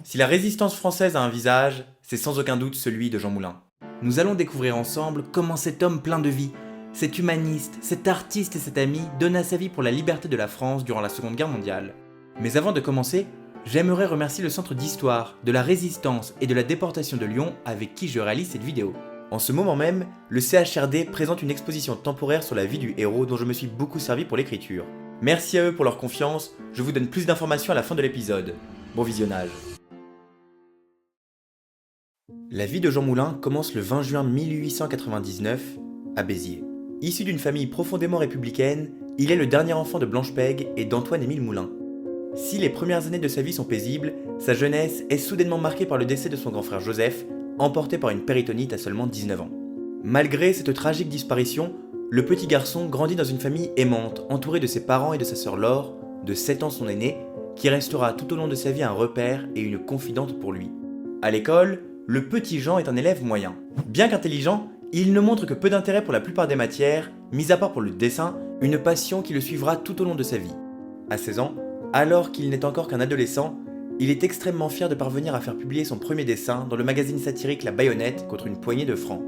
Si la résistance française a un visage, c'est sans aucun doute celui de Jean Moulin. Nous allons découvrir ensemble comment cet homme plein de vie, cet humaniste, cet artiste et cet ami donna sa vie pour la liberté de la France durant la Seconde Guerre mondiale. Mais avant de commencer, j'aimerais remercier le Centre d'Histoire, de la Résistance et de la Déportation de Lyon avec qui je réalise cette vidéo. En ce moment même, le CHRD présente une exposition temporaire sur la vie du héros dont je me suis beaucoup servi pour l'écriture. Merci à eux pour leur confiance, je vous donne plus d'informations à la fin de l'épisode. Bon visionnage. La vie de Jean Moulin commence le 20 juin 1899 à Béziers. Issu d'une famille profondément républicaine, il est le dernier enfant de Blanche Pègue et d'Antoine-Émile Moulin. Si les premières années de sa vie sont paisibles, sa jeunesse est soudainement marquée par le décès de son grand frère Joseph, emporté par une péritonite à seulement 19 ans. Malgré cette tragique disparition, le petit garçon grandit dans une famille aimante, entouré de ses parents et de sa sœur Laure, de 7 ans son aînée, qui restera tout au long de sa vie un repère et une confidente pour lui. À l'école, le petit Jean est un élève moyen. Bien qu'intelligent, il ne montre que peu d'intérêt pour la plupart des matières, mis à part pour le dessin, une passion qui le suivra tout au long de sa vie. À 16 ans, alors qu'il n'est encore qu'un adolescent, il est extrêmement fier de parvenir à faire publier son premier dessin dans le magazine satirique La Baïonnette contre une poignée de francs.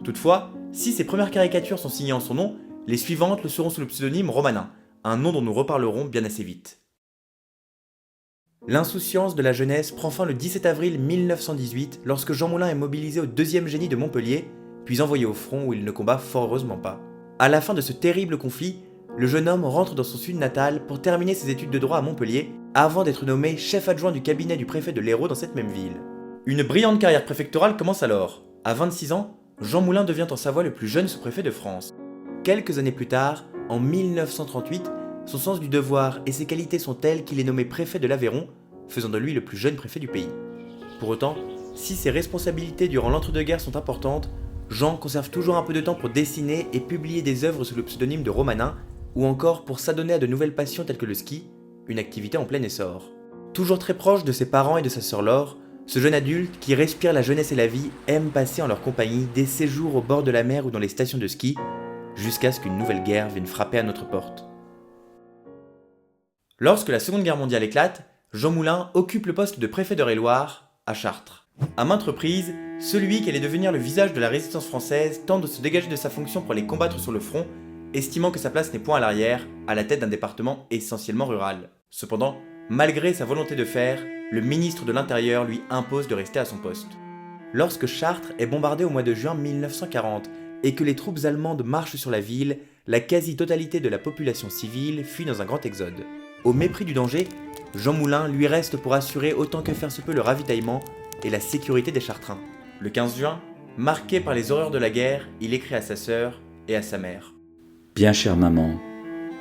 Toutefois, si ses premières caricatures sont signées en son nom, les suivantes le seront sous le pseudonyme Romanin, un nom dont nous reparlerons bien assez vite. L'insouciance de la jeunesse prend fin le 17 avril 1918 lorsque Jean Moulin est mobilisé au 2e génie de Montpellier, puis envoyé au front où il ne combat fort heureusement pas. À la fin de ce terrible conflit, le jeune homme rentre dans son sud natal pour terminer ses études de droit à Montpellier, avant d'être nommé chef adjoint du cabinet du préfet de l'Hérault dans cette même ville. Une brillante carrière préfectorale commence alors. À 26 ans, Jean Moulin devient en Savoie le plus jeune sous-préfet de France. Quelques années plus tard, en 1938, son sens du devoir et ses qualités sont telles qu'il est nommé préfet de l'Aveyron, faisant de lui le plus jeune préfet du pays. Pour autant, si ses responsabilités durant l'entre-deux-guerres sont importantes, Jean conserve toujours un peu de temps pour dessiner et publier des œuvres sous le pseudonyme de Romanin, ou encore pour s'adonner à de nouvelles passions telles que le ski, une activité en plein essor. Toujours très proche de ses parents et de sa sœur Laure, ce jeune adulte qui respire la jeunesse et la vie aime passer en leur compagnie des séjours au bord de la mer ou dans les stations de ski, jusqu'à ce qu'une nouvelle guerre vienne frapper à notre porte. Lorsque la Seconde Guerre mondiale éclate, Jean Moulin occupe le poste de préfet d'Eure-et-Loir à Chartres. À maintes reprises, celui qui allait devenir le visage de la résistance française tente de se dégager de sa fonction pour aller combattre sur le front, estimant que sa place n'est point à l'arrière, à la tête d'un département essentiellement rural. Cependant, malgré sa volonté de faire, le ministre de l'Intérieur lui impose de rester à son poste. Lorsque Chartres est bombardée au mois de juin 1940 et que les troupes allemandes marchent sur la ville, la quasi-totalité de la population civile fuit dans un grand exode. Au mépris du danger, Jean Moulin lui reste pour assurer autant que faire se peut le ravitaillement et la sécurité des Chartrains. Le 15 juin, marqué par les horreurs de la guerre, il écrit à sa sœur et à sa mère. Bien chère maman,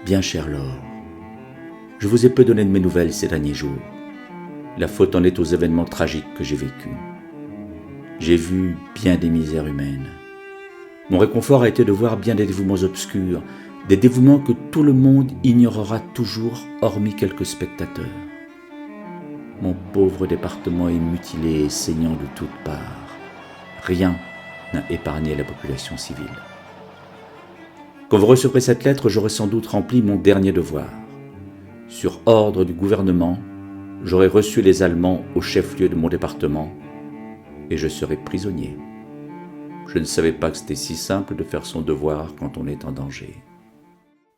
bien chère Laure, je vous ai peu donné de mes nouvelles ces derniers jours. La faute en est aux événements tragiques que j'ai vécus. J'ai vu bien des misères humaines. Mon réconfort a été de voir bien des dévouements obscurs, des dévouements que tout le monde ignorera toujours, hormis quelques spectateurs. Mon pauvre département est mutilé et saignant de toutes parts. Rien n'a épargné la population civile. Quand vous recevrez cette lettre, j'aurai sans doute rempli mon dernier devoir. Sur ordre du gouvernement, j'aurai reçu les Allemands au chef-lieu de mon département et je serai prisonnier. Je ne savais pas que c'était si simple de faire son devoir quand on est en danger.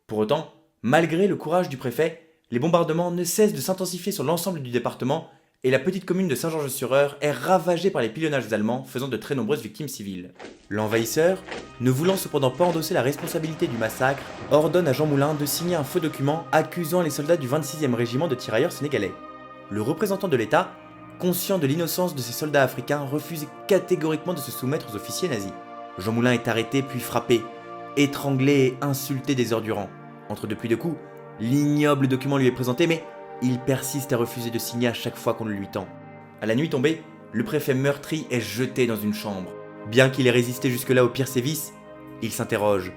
Pour autant, malgré le courage du préfet, les bombardements ne cessent de s'intensifier sur l'ensemble du département et la petite commune de Saint-Georges-sur-Eure est ravagée par les pilonnages allemands faisant de très nombreuses victimes civiles. L'envahisseur, ne voulant cependant pas endosser la responsabilité du massacre, ordonne à Jean Moulin de signer un faux document accusant les soldats du 26e régiment de tirailleurs sénégalais. Le représentant de l'État, conscient de l'innocence de ces soldats africains, refuse catégoriquement de se soumettre aux officiers nazis. Jean Moulin est arrêté puis frappé, étranglé et insulté des heures durant. Entre deux pluies de coups, l'ignoble document lui est présenté, mais il persiste à refuser de signer à chaque fois qu'on le lui tend. À la nuit tombée, le préfet meurtri est jeté dans une chambre. Bien qu'il ait résisté jusque-là aux pires sévices, il s'interroge.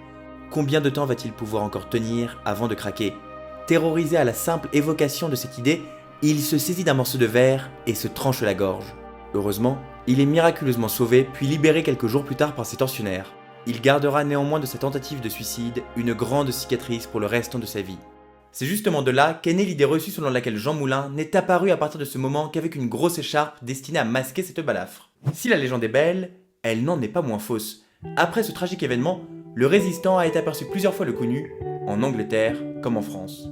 Combien de temps va-t-il pouvoir encore tenir avant de craquer ? Terrorisé à la simple évocation de cette idée, il se saisit d'un morceau de verre et se tranche la gorge. Heureusement, il est miraculeusement sauvé puis libéré quelques jours plus tard par ses tortionnaires. Il gardera néanmoins de sa tentative de suicide une grande cicatrice pour le restant de sa vie. C'est justement de là qu'est née l'idée reçue selon laquelle Jean Moulin n'est apparu à partir de ce moment qu'avec une grosse écharpe destinée à masquer cette balafre. Si la légende est belle, elle n'en est pas moins fausse. Après ce tragique événement, le résistant a été aperçu plusieurs fois le coup nu, en Angleterre comme en France.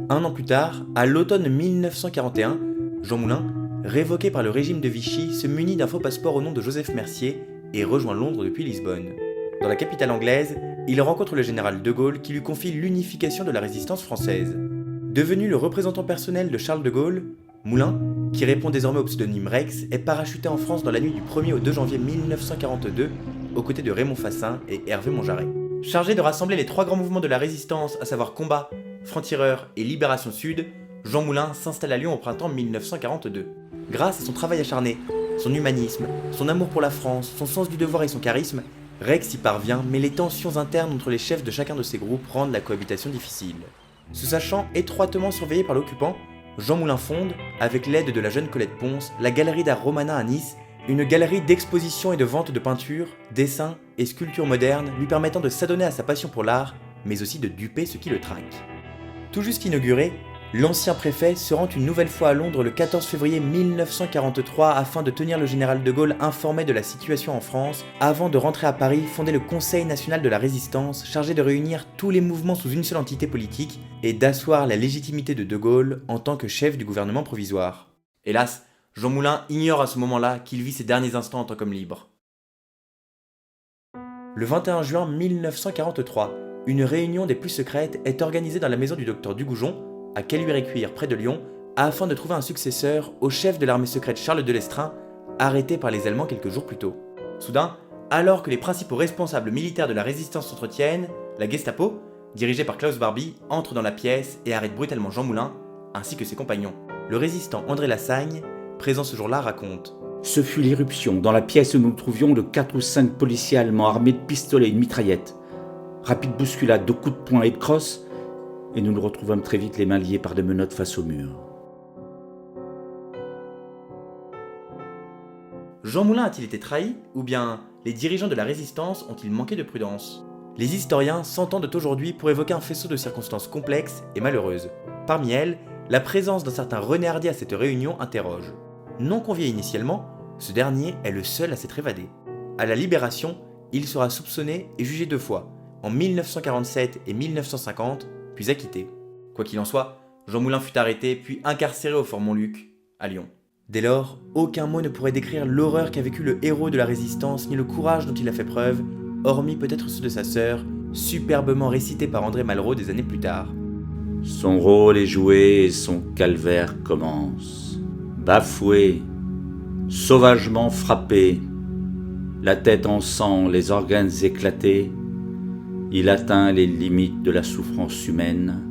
Un an plus tard, à l'automne 1941, Jean Moulin, révoqué par le régime de Vichy, se munit d'un faux passeport au nom de Joseph Mercier et rejoint Londres depuis Lisbonne. Dans la capitale anglaise, il rencontre le général de Gaulle qui lui confie l'unification de la résistance française. Devenu le représentant personnel de Charles de Gaulle, Moulin, qui répond désormais au pseudonyme Rex, est parachuté en France dans la nuit du 1er au 2 janvier 1942, aux côtés de Raymond Fassin et Hervé Monjaret. Chargé de rassembler les trois grands mouvements de la résistance, à savoir Combat, Francs-Tireurs et Libération Sud, Jean Moulin s'installe à Lyon au printemps 1942. Grâce à son travail acharné, son humanisme, son amour pour la France, son sens du devoir et son charisme, Rex y parvient, mais les tensions internes entre les chefs de chacun de ces groupes rendent la cohabitation difficile. Se sachant étroitement surveillé par l'occupant, Jean Moulin fonde, avec l'aide de la jeune Colette Ponce, la Galerie d'Art Romana à Nice, une galerie d'exposition et de vente de peintures, dessins et sculptures modernes lui permettant de s'adonner à sa passion pour l'art, mais aussi de duper ceux qui le traquent. Tout juste inauguré, l'ancien préfet se rend une nouvelle fois à Londres le 14 février 1943 afin de tenir le général de Gaulle informé de la situation en France, avant de rentrer à Paris fonder le Conseil national de la résistance chargé de réunir tous les mouvements sous une seule entité politique et d'asseoir la légitimité de Gaulle en tant que chef du gouvernement provisoire. Hélas, Jean Moulin ignore à ce moment-là qu'il vit ses derniers instants en tant qu'homme libre. Le 21 juin 1943, une réunion des plus secrètes est organisée dans la maison du docteur Dugoujon, à Caluire-et-Cuire, près de Lyon, afin de trouver un successeur au chef de l'armée secrète Charles de Lestrin, arrêté par les Allemands quelques jours plus tôt. Soudain, alors que les principaux responsables militaires de la résistance s'entretiennent, la Gestapo, dirigée par Klaus Barbie, entre dans la pièce et arrête brutalement Jean Moulin, ainsi que ses compagnons. Le résistant André Lassagne, présent ce jour-là, raconte: Ce fut l'irruption dans la pièce où nous nous trouvions de 4 ou 5 policiers allemands armés de pistolets et de mitraillettes. Rapide bousculade de coups de poing et de crosses, et nous nous retrouvâmes très vite les mains liées par des menottes face au mur. Jean Moulin a-t-il été trahi, ou bien les dirigeants de la résistance ont-ils manqué de prudence? Les historiens s'entendent aujourd'hui pour évoquer un faisceau de circonstances complexes et malheureuses. Parmi elles, la présence d'un certain René Hardy à cette réunion interroge. Non convié initialement, ce dernier est le seul à s'être évadé. À la Libération, il sera soupçonné et jugé 2 fois, en 1947 et 1950, puis acquitté. Quoi qu'il en soit, Jean Moulin fut arrêté puis incarcéré au Fort Montluc, à Lyon. Dès lors, aucun mot ne pourrait décrire l'horreur qu'a vécu le héros de la résistance ni le courage dont il a fait preuve, hormis peut-être ceux de sa sœur, superbement récité par André Malraux des années plus tard. Son rôle est joué et son calvaire commence. Bafoué, sauvagement frappé, la tête en sang, les organes éclatés, il atteint les limites de la souffrance humaine,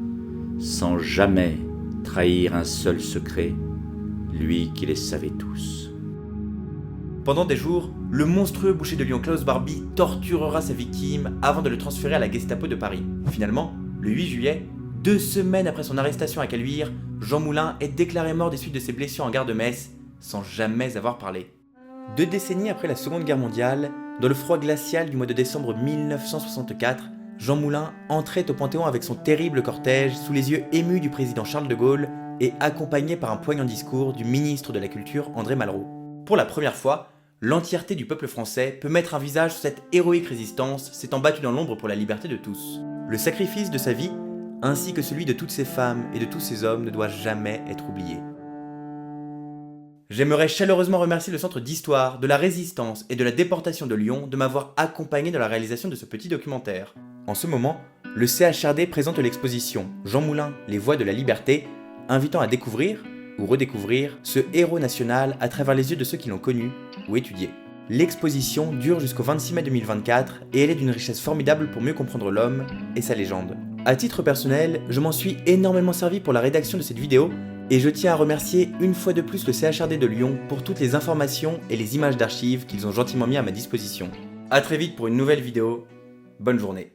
sans jamais trahir un seul secret, lui qui les savait tous. Pendant des jours, le monstrueux boucher de Lyon Klaus Barbie torturera sa victime avant de le transférer à la Gestapo de Paris. Finalement, le 8 juillet, 2 semaines après son arrestation à Caluire, Jean Moulin est déclaré mort des suites de ses blessures en gare de Metz, sans jamais avoir parlé. 2 décennies après la Seconde Guerre mondiale, dans le froid glacial du mois de décembre 1964, Jean Moulin entrait au Panthéon avec son terrible cortège sous les yeux émus du président Charles de Gaulle et accompagné par un poignant discours du ministre de la Culture André Malraux. Pour la première fois, l'entièreté du peuple français peut mettre un visage sur cette héroïque résistance s'étant battue dans l'ombre pour la liberté de tous. Le sacrifice de sa vie, ainsi que celui de toutes ces femmes et de tous ces hommes, ne doit jamais être oublié. J'aimerais chaleureusement remercier le Centre d'Histoire, de la Résistance et de la Déportation de Lyon de m'avoir accompagné dans la réalisation de ce petit documentaire. En ce moment, le CHRD présente l'exposition Jean Moulin, les voies de la liberté, invitant à découvrir ou redécouvrir ce héros national à travers les yeux de ceux qui l'ont connu ou étudié. L'exposition dure jusqu'au 26 mai 2024 et elle est d'une richesse formidable pour mieux comprendre l'homme et sa légende. À titre personnel, je m'en suis énormément servi pour la rédaction de cette vidéo et je tiens à remercier une fois de plus le CHRD de Lyon pour toutes les informations et les images d'archives qu'ils ont gentiment mis à ma disposition. A très vite pour une nouvelle vidéo, bonne journée.